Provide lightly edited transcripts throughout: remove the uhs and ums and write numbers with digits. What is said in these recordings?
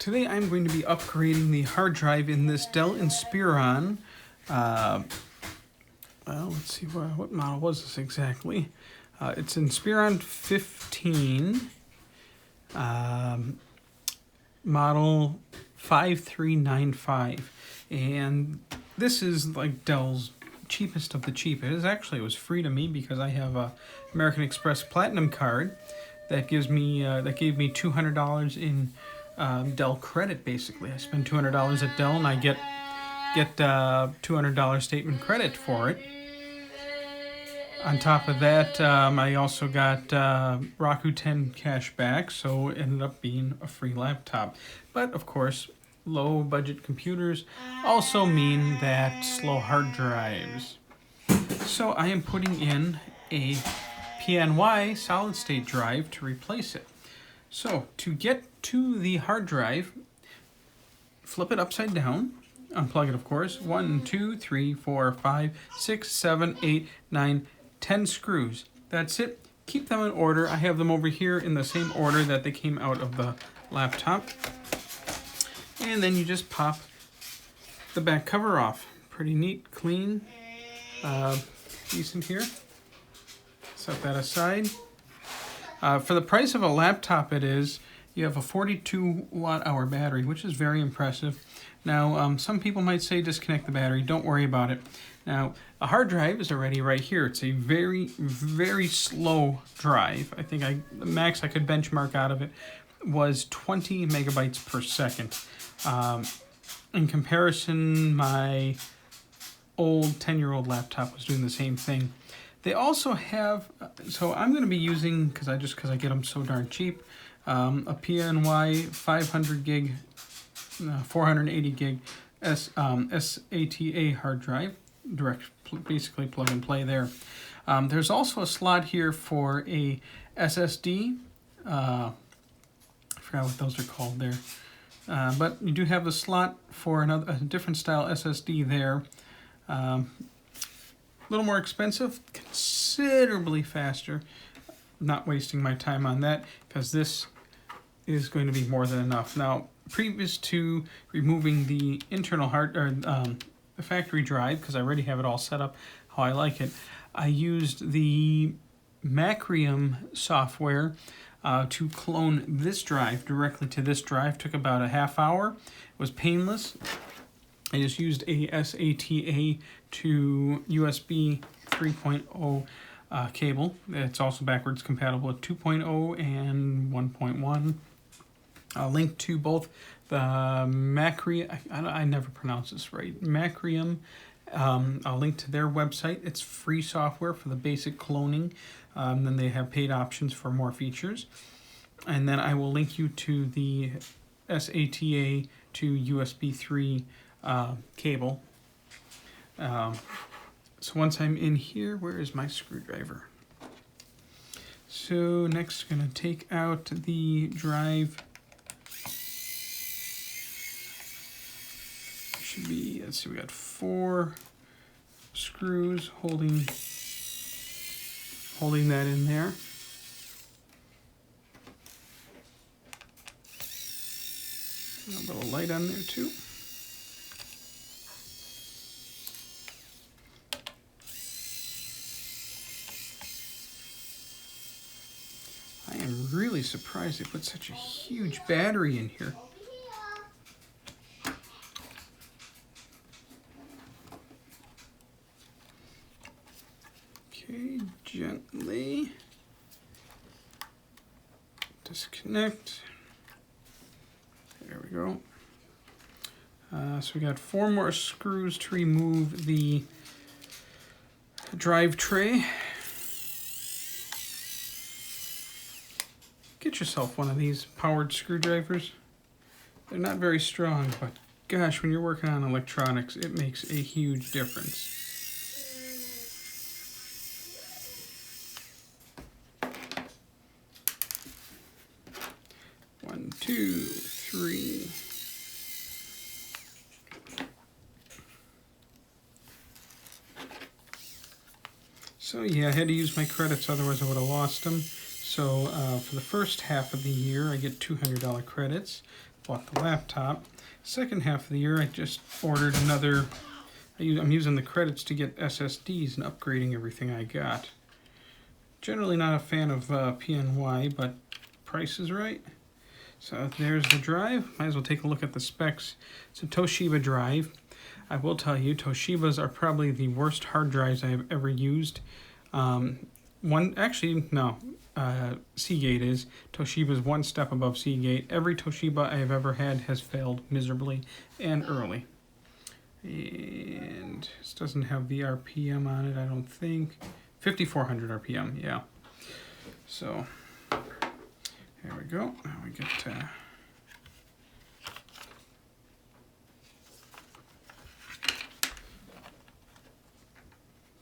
Today I'm going to be upgrading the hard drive in this Dell Inspiron. Well, let's see, what model was this exactly? It's Inspiron 15, model 5395. And this is like Dell's cheapest of the cheap. It was free to me because I have a American Express Platinum card that gave me $200 in Dell credit. Basically, I spend $200 at Dell and I get $200 statement credit for it. On top of that, I also got Roku 10 cash back, so it ended up being a free laptop. But of course, low budget computers also mean that slow hard drives. So I am putting in a PNY solid state drive to replace it. So to get to the hard drive, flip it upside down, unplug it of course, 1, 2, 3, 4, 5, 6, 7, 8, 9, 10 screws. That's it. Keep them in order. I have them over here in the same order that they came out of the laptop. And then you just pop the back cover off. Pretty neat, clean, decent here. Set that aside. For the price of a laptop you have a 42 watt-hour battery, which is very impressive. Now, some people might say disconnect the battery. Don't worry about it. Now, a hard drive is already right here. It's a very, very slow drive. I think the max I could benchmark out of it was 20 megabytes per second. In comparison, my old 10-year-old laptop was doing the same thing. They also have, so I'm going to be using, because I get them so darn cheap, a PNY 500 gig, 480 gig SATA hard drive, basically plug and play there. There's also a slot here for a SSD. I forgot what those are called there. But you do have the slot for a different style SSD there. A little more expensive, considerably faster. Not wasting my time on that because this is going to be more than enough. Now, previous to removing the internal the factory drive, because I already have it all set up how I like it, I used the Macrium software to clone this drive directly to this drive. Took about a half hour. It was painless. I just used a SATA to USB 3.0 cable. It's also backwards compatible with 2.0 and 1.1. I'll link to both the Macrium, I never pronounce this right, Macrium. I'll link to their website. It's free software for the basic cloning. Then they have paid options for more features. And then I will link you to the SATA to USB 3 cable. So once I'm in here, where is my screwdriver? So next I'm going to take out the drive. Should be, let's see, we got 4 screws holding that in there. A little light on there too. I am really surprised they put such a huge battery in here. Okay, gently disconnect. There we go. So we got 4 more screws to remove the drive tray. Get yourself one of these powered screwdrivers. They're not very strong, but gosh, when you're working on electronics, it makes a huge difference. One, two, three. So yeah, I had to use my credits, otherwise I would have lost them. So for the first half of the year, I get $200 credits. Bought the laptop. Second half of the year, I just ordered another. I'm using the credits to get SSDs and upgrading everything I got. Generally not a fan of PNY, but price is right. So there's the drive. Might as well take a look at the specs. It's a Toshiba drive. I will tell you, Toshibas are probably the worst hard drives I have ever used. Seagate is. Toshiba's one step above Seagate. Every Toshiba I have ever had has failed miserably and early. And this doesn't have the RPM on it, I don't think. 5400 RPM, yeah. So, here we go. Now we get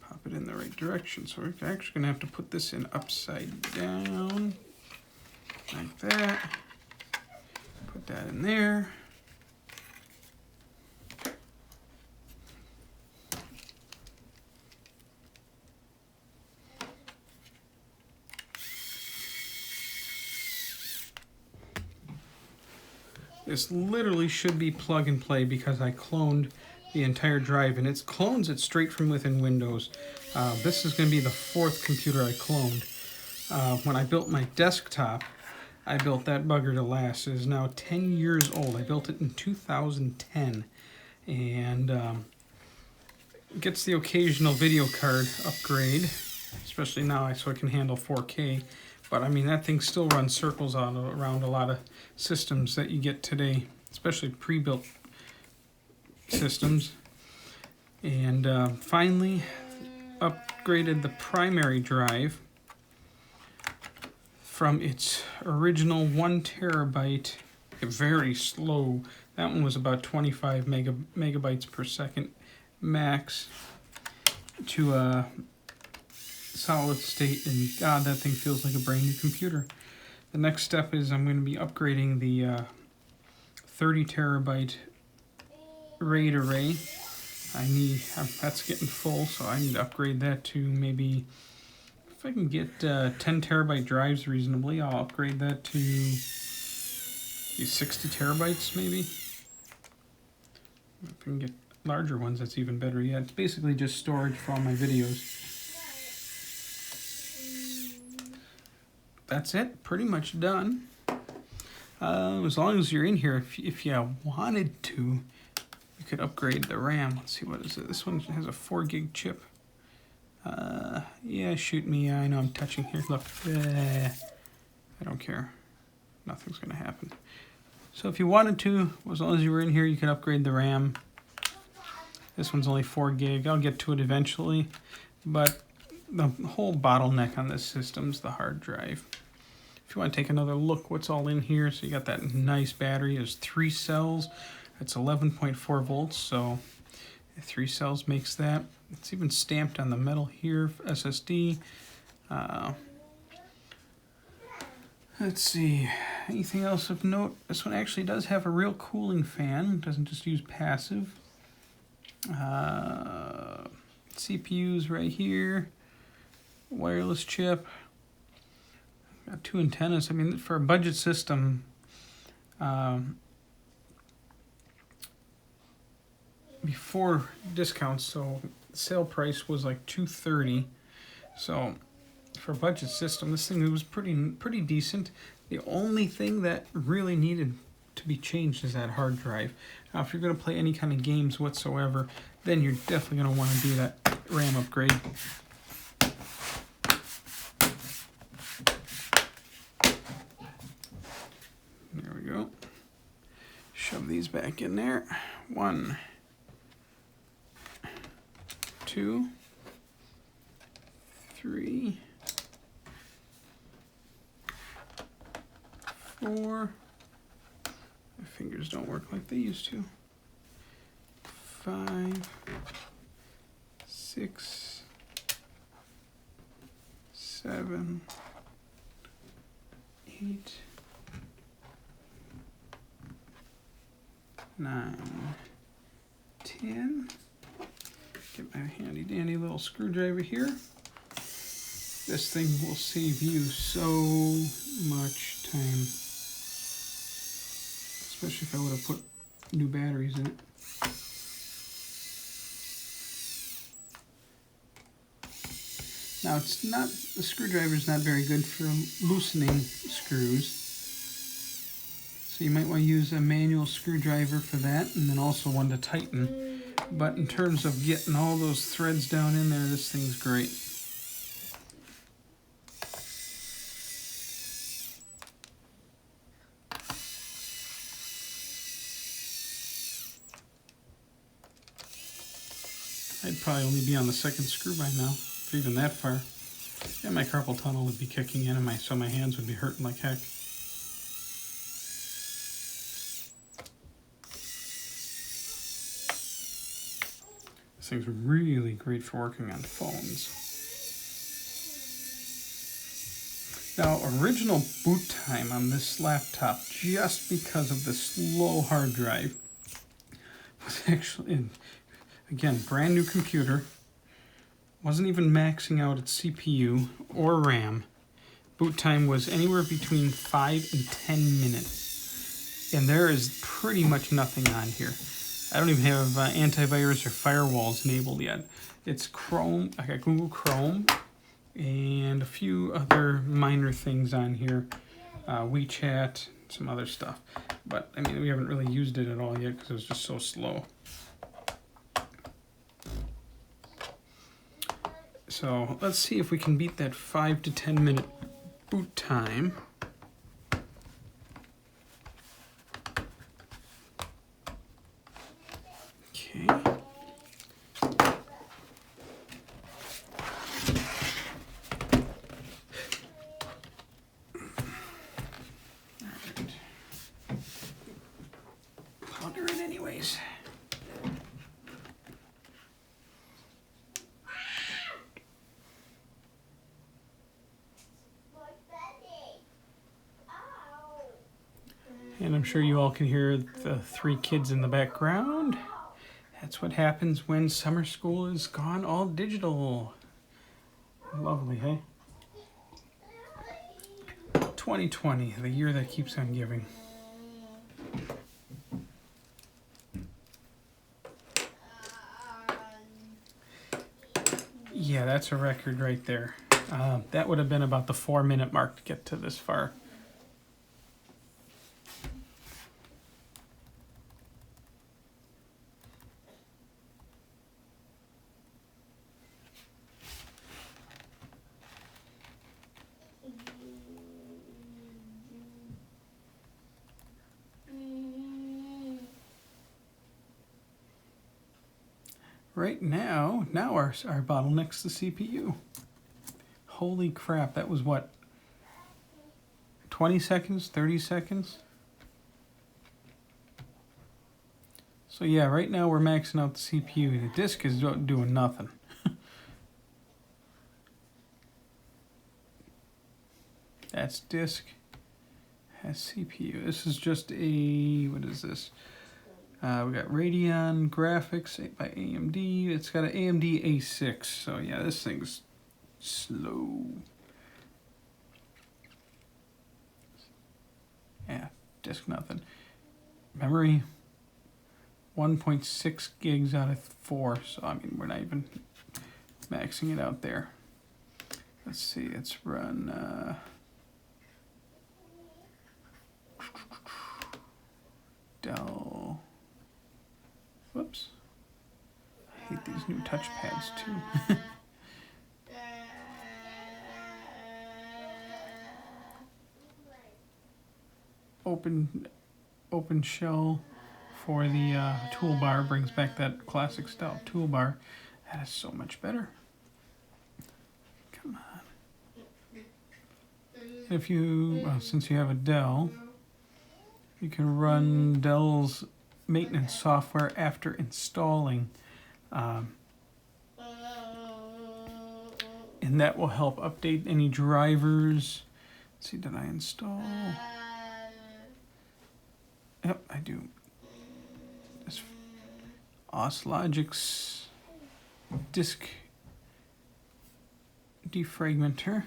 pop it in the right direction. So we're actually going to have to put this in upside down, like that. Put that in there. This literally should be plug and play because I cloned the entire drive, and it clones it straight from within Windows. This is going to be the fourth computer I cloned. When I built my desktop, I built that bugger to last. It is now 10 years old. I built it in 2010, and it gets the occasional video card upgrade, especially now so I can handle 4K. But I mean, that thing still runs circles around a lot of systems that you get today, especially pre-built systems. And finally, upgraded the primary drive from its original 1 terabyte, very slow. That one was about 25 megabytes per second max, to a solid state, and God, that thing feels like a brand new computer. The next step is I'm going to be upgrading the 30 terabyte RAID array. That's getting full, so I need to upgrade that to maybe, if I can get 10 terabyte drives reasonably, I'll upgrade that to 60 terabytes maybe. If I can get larger ones, that's even better yet. It's basically just storage for all my videos. That's it, pretty much done. As long as you're in here, if you wanted to, you could upgrade the RAM. Let's see, what is it? This one has a 4 gig chip. Yeah, shoot me. I know I'm touching here. Look, I don't care. Nothing's gonna happen. So if you wanted to, as long as you were in here, you could upgrade the RAM. This one's only 4 gig. I'll get to it eventually, but the whole bottleneck on this system's the hard drive. If you want to take another look what's all in here, so you got that nice battery. There's 3 cells. It's 11.4 volts, so 3 cells makes that. It's even stamped on the metal here, SSD. Let's see, anything else of note? This one actually does have a real cooling fan. It doesn't just use passive. CPU's right here. Wireless chip. Got 2 antennas. I mean, for a budget system, before discounts, so sale price was like $230. So for a budget system, this thing was pretty decent. The only thing that really needed to be changed is that hard drive. Now, if you're going to play any kind of games whatsoever, then you're definitely going to want to do that RAM upgrade. There we go. Shove these back in there. 1, 2, 3, 4. My fingers don't work like they used to. 5, 6, 7, 8, 9, 10. Get my handy dandy little screwdriver here. This this thing will save you so much time. Especially if I would have put new batteries in it. Now the screwdriver is not very good for loosening screws. So you might want to use a manual screwdriver for that, and then also one to tighten. But in terms of getting all those threads down in there, this thing's great. I'd probably only be on the second screw by now, if even that far. And my carpal tunnel would be kicking in, and so my hands would be hurting like heck. This thing's really great for working on phones. Now, original boot time on this laptop, just because of the slow hard drive, was actually, again, brand new computer, wasn't even maxing out its CPU or RAM. Boot time was anywhere between 5 and 10 minutes. And there is pretty much nothing on here. I don't even have antivirus or firewalls enabled yet. It's Chrome. I got Google Chrome and a few other minor things on here. WeChat, some other stuff. But, I mean, we haven't really used it at all yet because it was just so slow. So, let's see if we can beat that 5 to 10 minute boot time. Okay. Powder it anyways. And I'm sure you all can hear the 3 kids in the background. That's what happens when summer school is gone all digital. Lovely, hey? 2020, the year that keeps on giving. Yeah, that's a record right there. That would have been about the 4-minute mark to get to this far. Right now our bottleneck's the CPU. Holy crap, that was what? 20 seconds, 30 seconds? So yeah, right now we're maxing out the CPU. The disk is doing nothing. That's disk. Has CPU. This is just a, what is this? We got Radeon graphics by AMD. It's got an AMD A6. So yeah, this thing's slow. Yeah, disk nothing. Memory 1.6 gigs out of 4. So I mean, we're not even maxing it out there. Let's see, let's run Dell. Whoops. I hate these new touchpads too. Open shell for the toolbar brings back that classic style toolbar. That is so much better. Come on. If you, since you have a Dell, you can run Dell's maintenance software after installing, and that will help update any drivers. Let's see, did I install? Yep, I do. This Logic's disk defragmenter.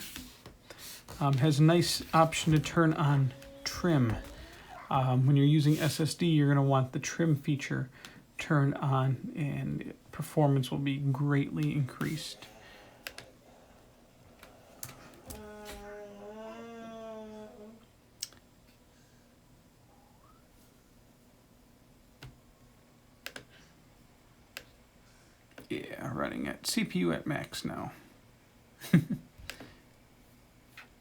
Has a nice option to turn on trim. When you're using SSD, you're going to want the trim feature turned on, and performance will be greatly increased. Yeah, running at CPU at max now.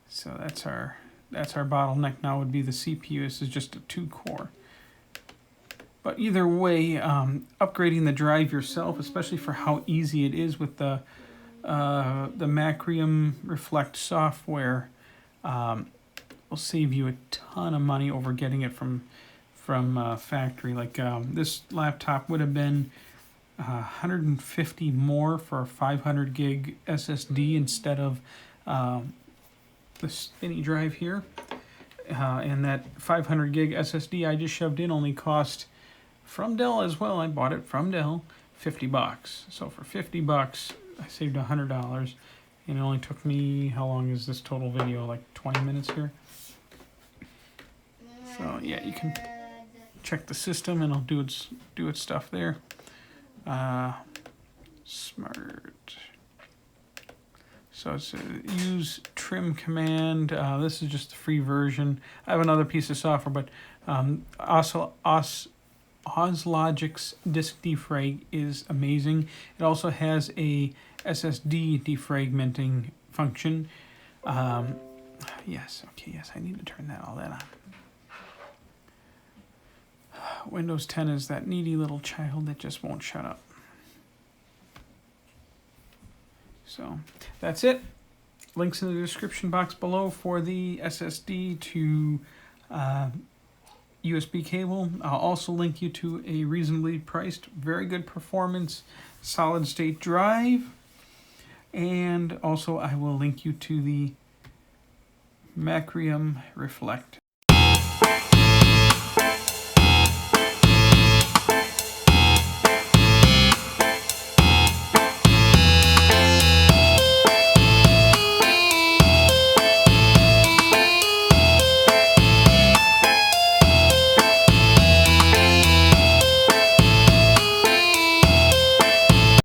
So that's our bottleneck now, would be the CPU. This is just a 2-core. But either way, upgrading the drive yourself, especially for how easy it is with the Macrium Reflect software, will save you a ton of money over getting it from factory. Like this laptop would have been 150 more for a 500 gig SSD instead of the skinny drive here. And that 500 gig SSD I just shoved in only cost, from Dell as well, I bought it from Dell, $50. So for $50, I saved $100. And it only took me, how long is this total video? Like 20 minutes here? So yeah, you can check the system and it'll do its stuff there. Smart. So it's a use trim command. This is just the free version. I have another piece of software, but Oslogic's disk defrag is amazing. It also has a SSD defragmenting function. Yes, I need to turn all that on. Windows 10 is that needy little child that just won't shut up. So that's it. Links in the description box below for the SSD to USB cable. I'll also link you to a reasonably priced, very good performance solid state drive. And also I will link you to the Macrium Reflect